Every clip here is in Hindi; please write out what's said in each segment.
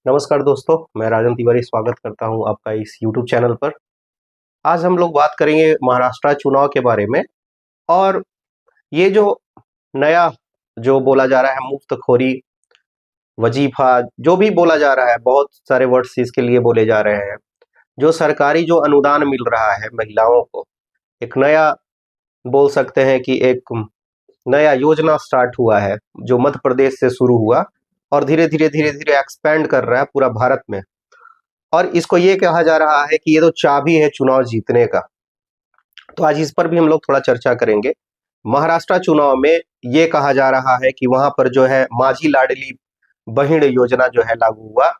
नमस्कार दोस्तों, मैं राजन तिवारी स्वागत करता हूं आपका इस YouTube चैनल पर। आज हम लोग बात करेंगे महाराष्ट्र चुनाव के बारे में। और ये जो नया जो बोला जा रहा है मुफ्तखोरी, वजीफा, जो भी बोला जा रहा है, बहुत सारे वर्ड्स इसके लिए बोले जा रहे हैं। जो सरकारी जो अनुदान मिल रहा है महिलाओं को, एक नया बोल सकते हैं कि एक नया योजना स्टार्ट हुआ है जो मध्य प्रदेश से शुरू हुआ और धीरे धीरे एक्सपैंड कर रहा है पूरा भारत में। और इसको ये कहा जा रहा है कि ये तो चाबी है चुनाव जीतने का। तो आज इस पर भी हम लोग थोड़ा चर्चा करेंगे। महाराष्ट्र चुनाव में ये कहा जा रहा है कि वहां पर जो है माझी लाडली बहिण योजना जो है लागू हुआ।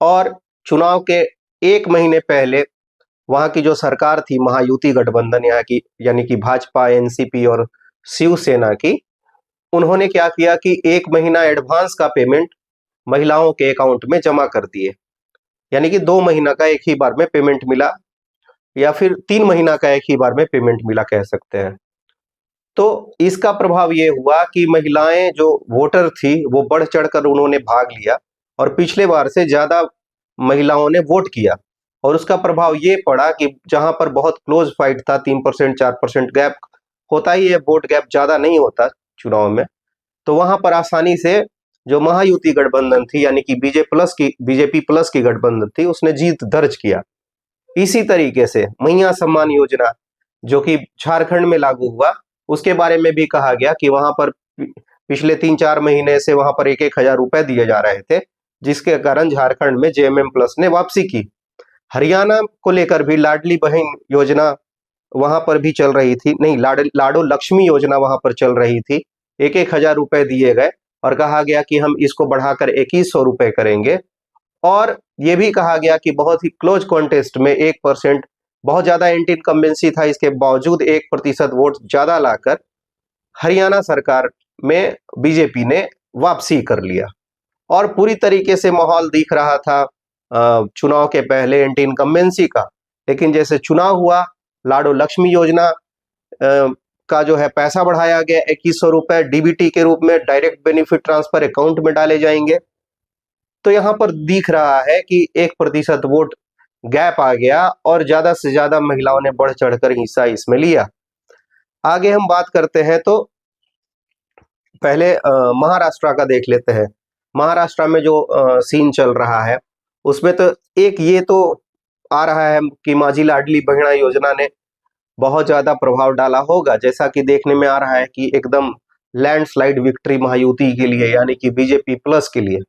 और चुनाव के एक महीने पहले वहां की जो सरकार थी महायुति गठबंधन यहाँ की, यानी कि भाजपा, एनसीपी और शिवसेना की, उन्होंने क्या किया कि एक महीना एडवांस का पेमेंट महिलाओं के अकाउंट में जमा कर दिए। यानी कि 2 महीना का एक ही बार में पेमेंट मिला, या फिर 3 महीना का एक ही बार में पेमेंट मिला कह सकते हैं। तो इसका प्रभाव ये हुआ कि महिलाएं जो वोटर थी वो बढ़ चढ़कर उन्होंने भाग लिया और पिछले बार से ज्यादा महिलाओं ने वोट किया। और उसका प्रभाव ये पड़ा कि जहां पर बहुत क्लोज फाइट था, 3% 4% गैप होता ही है, वोट गैप ज्यादा नहीं होता चुनाव में, तो वहां पर आसानी से जो महायुति गठबंधन थी, यानी कि बीजेपी प्लस की गठबंधन थी, उसने जीत दर्ज किया। इसी तरीके से मैया सम्मान योजना जो कि झारखंड में लागू हुआ, उसके बारे में भी कहा गया कि वहां पर पिछले 3-4 महीने से वहां पर 1-1 हजार रुपए दिए जा रहे थे, जिसके कारण झारखंड में जेएमएम प्लस ने वापसी की। हरियाणा को लेकर भी लाडली बहन योजना वहां पर भी चल रही थी, नहीं, लाडो लक्ष्मी योजना वहां पर चल रही थी। 1-1 हजार रुपए दिए गए और कहा गया कि हम इसको बढ़ाकर 2100 रुपए करेंगे। और ये भी कहा गया कि बहुत ही क्लोज कॉन्टेस्ट में 1%, बहुत ज्यादा एंटी इनकम्बेंसी था, इसके बावजूद 1% वोट ज्यादा लाकर हरियाणा सरकार में बीजेपी ने वापसी कर लिया। और पूरी तरीके से माहौल दिख रहा था चुनाव के पहले एंटी इनकम्बेंसी का। लेकिन जैसे चुनाव हुआ, लाडो लक्ष्मी योजना का जो है पैसा बढ़ाया गया, 2100 रुपए डीबीटी के रूप में, डायरेक्ट बेनिफिट ट्रांसफर अकाउंट में डाले जाएंगे। तो यहां पर दिख रहा है कि 1% वोट गैप आ गया और ज्यादा से ज्यादा महिलाओं ने बढ़ चढ़कर हिस्सा इसमें लिया। आगे हम बात करते हैं तो पहले महाराष्ट्र का देख लेते हैं। महाराष्ट्र में जो सीन चल रहा है उसमें तो एक ये तो आ रहा है कि माझी लाडली बहिणा योजना ने बहुत ज्यादा प्रभाव डाला होगा, जैसा कि देखने में आ रहा है कि एकदम लैंडस्लाइड विक्ट्री महायुति के लिए, यानी कि बीजेपी प्लस के लिए।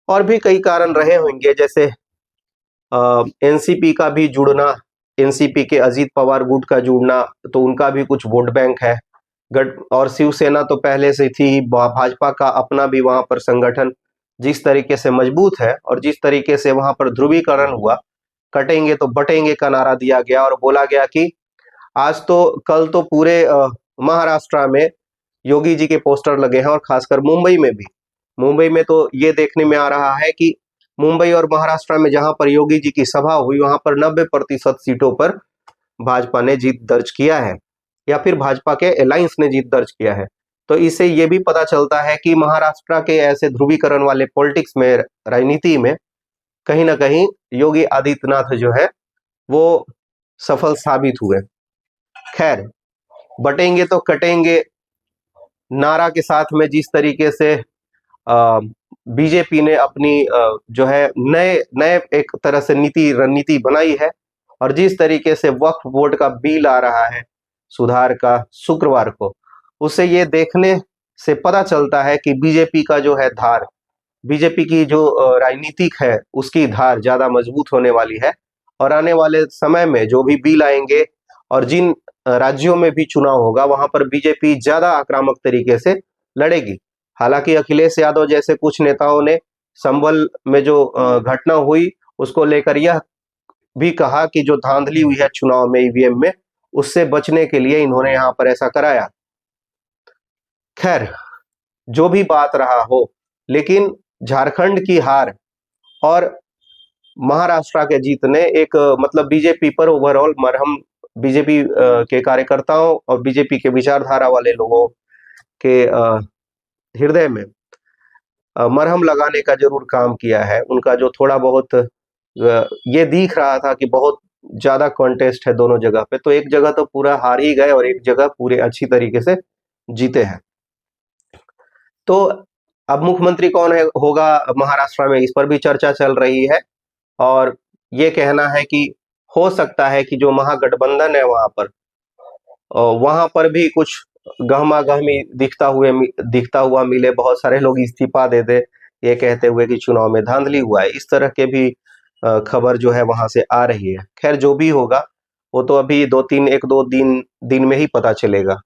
और भी कई कारण रहे होंगे, जैसे एनसीपी का भी जुड़ना, एनसीपी के अजीत पवार गुट का जुड़ना, तो उनका भी कुछ वोट बैंक है। और शिवसेना तो पहले से थी ही, भाजपा का अपना भी वहां पर संगठन जिस तरीके से मजबूत है और जिस तरीके से वहां पर ध्रुवीकरण हुआ, कटेंगे तो बटेंगे का नारा दिया गया और बोला गया कि आज तो कल तो पूरे महाराष्ट्र में योगी जी के पोस्टर लगे हैं, और खासकर मुंबई में तो ये देखने में आ रहा है कि मुंबई और महाराष्ट्र में जहां पर योगी जी की सभा हुई, वहां पर 90% सीटों पर भाजपा ने जीत दर्ज किया है, या फिर भाजपा के अलायंस ने जीत दर्ज किया है। तो इससे ये भी पता चलता है कि महाराष्ट्र के ऐसे ध्रुवीकरण वाले पॉलिटिक्स में, राजनीति में, कहीं ना कहीं योगी आदित्यनाथ जो है वो सफल साबित हुए। खैर, बटेंगे तो कटेंगे नारा के साथ में जिस तरीके से बीजेपी ने अपनी जो है नए नए एक तरह से रणनीति बनाई है, और जिस तरीके से वक्फ बोर्ड का बिल आ रहा है सुधार का शुक्रवार को, उससे ये देखने से पता चलता है कि बीजेपी का जो है धार, बीजेपी की जो राजनीतिक है उसकी धार ज्यादा मजबूत होने वाली है। और आने वाले समय में जो भी बिल आएंगे और जिन राज्यों में भी चुनाव होगा, वहां पर बीजेपी ज्यादा आक्रामक तरीके से लड़ेगी। हालांकि अखिलेश यादव जैसे कुछ नेताओं ने संभल में जो घटना हुई उसको लेकर यह भी कहा कि जो धांधली हुई है चुनाव में ईवीएम में, उससे बचने के लिए इन्होंने यहाँ पर ऐसा कराया। खैर, जो भी बात रहा हो, लेकिन झारखंड की हार और महाराष्ट्र के जीतने एक मतलब बीजेपी पर ओवरऑल मरहम, बीजेपी के कार्यकर्ताओं और बीजेपी के विचारधारा वाले लोगों के हृदय में मरहम लगाने का जरूर काम किया है। उनका जो थोड़ा बहुत ये दिख रहा था कि बहुत ज़्यादा कॉन्टेस्ट है दोनों जगह पे, तो एक जगह तो पूरा हार ही गए और एक जगह पूरे अच्छी तरीके से जीते हैं। तो अब मुख्यमंत्री कौन है होगा महाराष्ट्र में, इस पर भी चर्चा चल रही है और ये कहना है कि हो सकता है कि जो महागठबंधन है वहां पर भी कुछ गहमा-गहमी दिखता हुआ मिले, बहुत सारे लोग इस्तीफा दे दे, ये कहते हुए कि चुनाव में धांधली हुआ है। इस तरह के भी खबर जो है वहां से आ रही है। खैर जो भी होगा वो तो अभी 1-2 दिन में ही पता चलेगा।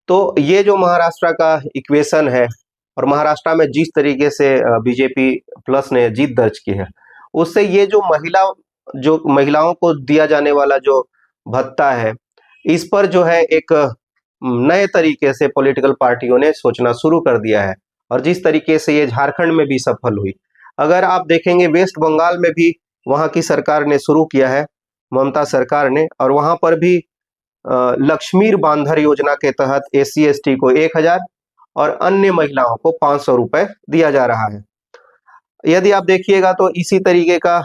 तो ये जो महाराष्ट्र का इक्वेशन है और महाराष्ट्र में जिस तरीके से बीजेपी प्लस ने जीत दर्ज की है, उससे ये जो महिलाओं को दिया जाने वाला जो भत्ता है, इस पर जो है एक नए तरीके से पॉलिटिकल पार्टियों ने सोचना शुरू कर दिया है और जिस तरीके से ये झारखंड में भी सफल हुई। अगर आप देखेंगे वेस्ट बंगाल में भी वहां की सरकार ने शुरू किया है, ममता सरकार ने, और वहां पर भी लक्ष्मीर बांधर योजना के तहत SC/ST को 1000 और अन्य महिलाओं को 500 रुपए दिया जा रहा है। यदि आप देखिएगा तो इसी तरीके का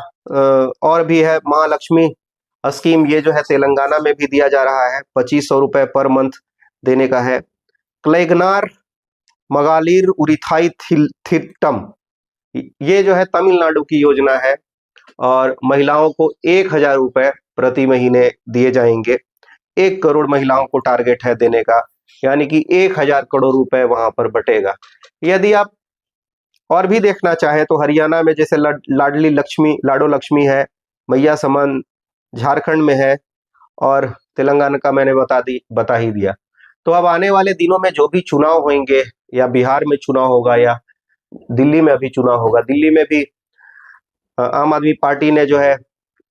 और भी है, महालक्ष्मी स्कीम, ये जो है तेलंगाना में भी दिया जा रहा है, 2500 रुपए पर मंथ देने का है। क्लेगनार मगालीर उरिथाई थिट्टम, ये जो है तमिलनाडु की योजना है और महिलाओं को 1000 रुपए प्रति महीने दिए जाएंगे। 1 करोड़ महिलाओं को टारगेट है देने का, यानी कि 1000 करोड़ रुपए वहां पर बटेगा। यदि आप और भी देखना चाहे तो हरियाणा में जैसे लाडो लक्ष्मी है, मैया समान झारखंड में है और तेलंगाना का मैंने बता ही दिया। तो अब आने वाले दिनों में जो भी चुनाव होंगे, या बिहार में चुनाव होगा या दिल्ली में अभी चुनाव होगा, दिल्ली में भी आम आदमी पार्टी ने जो है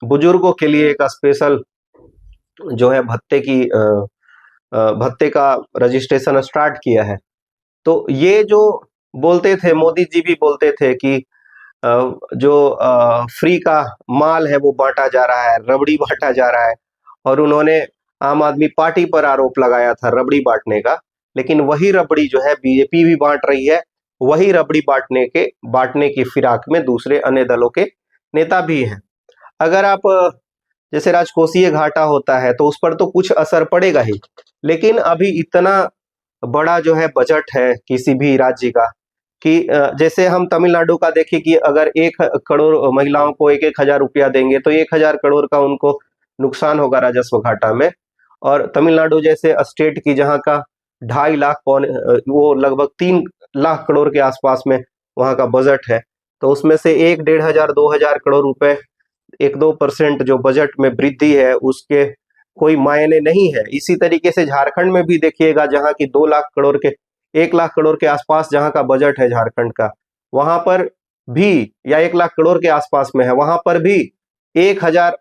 बुजुर्गों के लिए एक स्पेशल जो है भत्ते का रजिस्ट्रेशन स्टार्ट किया है। तो ये जो बोलते थे, मोदी जी भी बोलते थे कि जो फ्री का माल है वो बांटा जा रहा है, रबड़ी बांटा जा रहा है, और उन्होंने आम आदमी पार्टी पर आरोप लगाया था रबड़ी बांटने का। लेकिन वही रबड़ी जो है बीजेपी भी बांट रही है, वही रबड़ी बांटने की फिराक में दूसरे अन्य दलों के नेता भी हैं। अगर आप जैसे राजकोषीय घाटा होता है तो उस पर तो कुछ असर पड़ेगा ही, लेकिन अभी इतना बड़ा जो है बजट है किसी भी राज्य का कि जैसे हम तमिलनाडु का देखें कि अगर 1 करोड़ महिलाओं को 1-1000 रुपया देंगे तो 1000 करोड़ का उनको नुकसान होगा राजस्व घाटा में। और तमिलनाडु जैसे स्टेट की जहाँ का 2.5 लाख वो लगभग 3 लाख करोड़ के आसपास में वहाँ का बजट है, तो उसमें से 1-1.5 हजार 2,000 करोड़ रुपए 1-2% जो बजट में वृद्धि है उसके कोई मायने नहीं है। इसी तरीके से झारखंड में भी देखिएगा, जहाँ की 2 लाख करोड़ के 1 लाख करोड़ के आसपास जहाँ का बजट है झारखंड का, वहां पर भी, या 1 लाख करोड़ के आसपास में है, वहां पर भी 1,000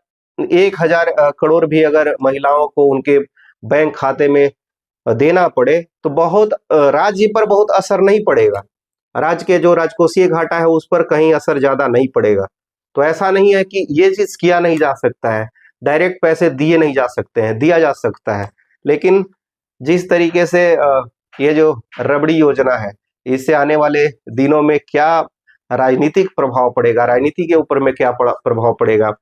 करोड़ भी अगर महिलाओं को उनके बैंक खाते में देना पड़े तो बहुत राज्य पर बहुत असर नहीं पड़ेगा। राज्य के जो राजकोषीय घाटा है उस पर कहीं असर ज्यादा नहीं पड़ेगा। तो ऐसा नहीं है कि ये चीज किया नहीं जा सकता है, डायरेक्ट पैसे दिए नहीं जा सकते हैं, दिया जा सकता है। लेकिन जिस तरीके से ये जो रबड़ी योजना है, इससे आने वाले दिनों में क्या राजनीतिक प्रभाव पड़ेगा, राजनीति के ऊपर में क्या प्रभाव पड़ेगा,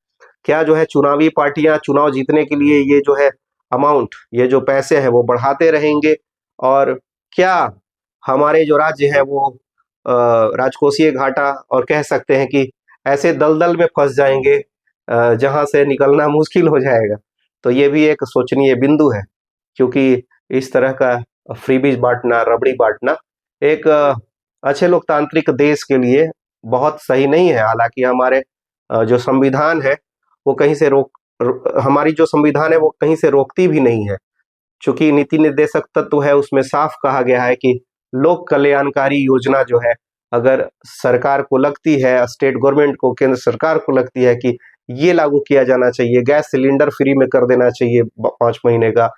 क्या जो है चुनावी पार्टियां चुनाव जीतने के लिए ये जो है अमाउंट, ये जो पैसे हैं वो बढ़ाते रहेंगे, और क्या हमारे जो राज्य है वो राजकोषीय घाटा, और कह सकते हैं कि ऐसे दलदल में फंस जाएंगे जहां से निकलना मुश्किल हो जाएगा। तो ये भी एक सोचनीय बिंदु है, क्योंकि इस तरह का फ्रीबीज बांटना, रबड़ी बांटना एक अच्छे लोकतांत्रिक देश के लिए बहुत सही नहीं है। हालांकि हमारे जो संविधान है वो कहीं से हमारी जो संविधान है वो कहीं से रोकती भी नहीं है, चूंकि नीति निर्देशक तत्व है उसमें साफ कहा गया है कि लोक कल्याणकारी योजना जो है अगर सरकार को लगती है, स्टेट गवर्नमेंट को, केंद्र सरकार को लगती है कि ये लागू किया जाना चाहिए, गैस सिलेंडर फ्री में कर देना चाहिए 5 महीने का,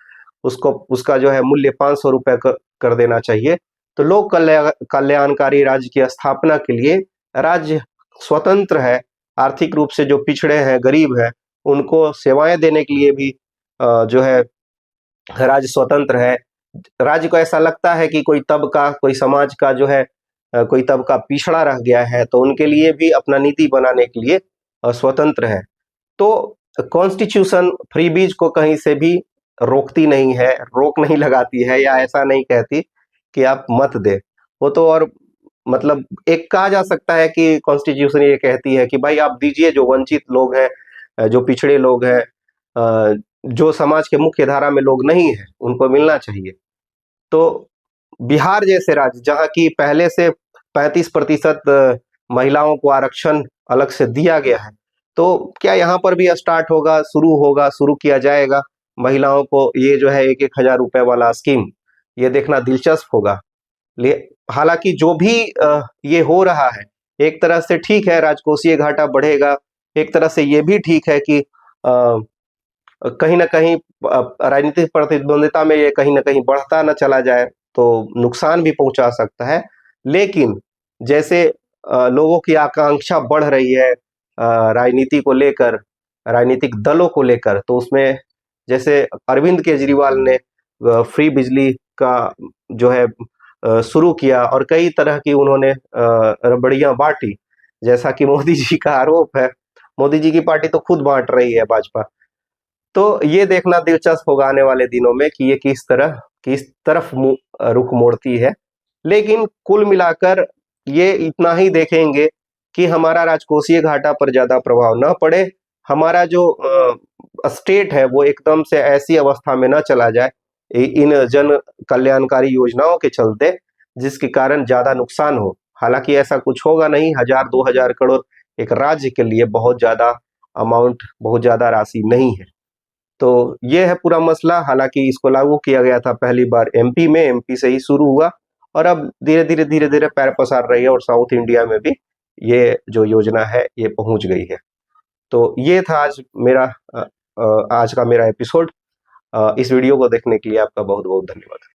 उसका जो है मूल्य 500 रुपए कर देना चाहिए, तो लोक कल्याणकारी राज्य की स्थापना के लिए राज्य स्वतंत्र है, आर्थिक रूप से जो पिछड़े हैं, गरीब है, उनको सेवाएं देने के लिए भी जो है राज्य स्वतंत्र है। राज्य को ऐसा लगता है कि कोई तबका, कोई समाज का जो है कोई तबका पिछड़ा रह गया है तो उनके लिए भी अपना नीति बनाने के लिए स्वतंत्र है। तो कॉन्स्टिट्यूशन फ्रीबीज को कहीं से भी रोकती नहीं है, रोक नहीं लगाती है, या ऐसा नहीं कहती कि आप मत दे। वो तो और मतलब एक कहा जा सकता है कि कॉन्स्टिट्यूशन ये कहती है कि भाई आप दीजिए, जो वंचित लोग हैं, जो पिछड़े लोग हैं, जो समाज के मुख्य धारा में लोग नहीं हैं, उनको मिलना चाहिए। तो बिहार जैसे राज्य जहाँ की पहले से 35% महिलाओं को आरक्षण अलग से दिया गया है, तो क्या यहाँ पर भी स्टार्ट होगा, शुरू किया जाएगा महिलाओं को ये जो है 1-1 हजार रुपए वाला स्कीम, ये देखना दिलचस्प होगा। हालांकि जो भी ये हो रहा है, एक तरह से ठीक है, राजकोषीय घाटा बढ़ेगा, एक तरह से ये भी ठीक है कि कहीं ना कहीं राजनीतिक प्रतिद्वंदिता में ये कहीं ना कहीं बढ़ता न चला जाए, तो नुकसान भी पहुंचा सकता है। लेकिन जैसे लोगों की आकांक्षा बढ़ रही है राजनीति को लेकर, राजनीतिक दलों को लेकर, तो उसमें जैसे अरविंद केजरीवाल ने फ्री बिजली का जो है शुरू किया और कई तरह की उन्होंने रबड़ियां बांटी, जैसा कि मोदी जी का आरोप है। मोदी जी की पार्टी तो खुद बांट रही है, भाजपा। तो ये देखना दिलचस्प होगा आने वाले दिनों में कि ये किस तरफ रुख मोड़ती है। लेकिन कुल मिलाकर ये इतना ही देखेंगे कि हमारा राजकोषीय घाटा पर ज्यादा प्रभाव न पड़े, हमारा जो स्टेट है वो एकदम से ऐसी अवस्था में न चला जाए इन जन कल्याणकारी योजनाओं के चलते, जिसके कारण ज्यादा नुकसान हो। हालांकि ऐसा कुछ होगा नहीं, 1000-2000 करोड़ एक राज्य के लिए बहुत ज्यादा अमाउंट, बहुत ज्यादा राशि नहीं है। तो ये है पूरा मसला। हालांकि इसको लागू किया गया था पहली बार एमपी में, एमपी से ही शुरू हुआ और अब धीरे धीरे पैर पसार रही है और साउथ इंडिया में भी ये जो योजना है ये पहुंच गई है। तो ये था आज का मेरा एपिसोड। इस वीडियो को देखने के लिए आपका बहुत बहुत धन्यवाद।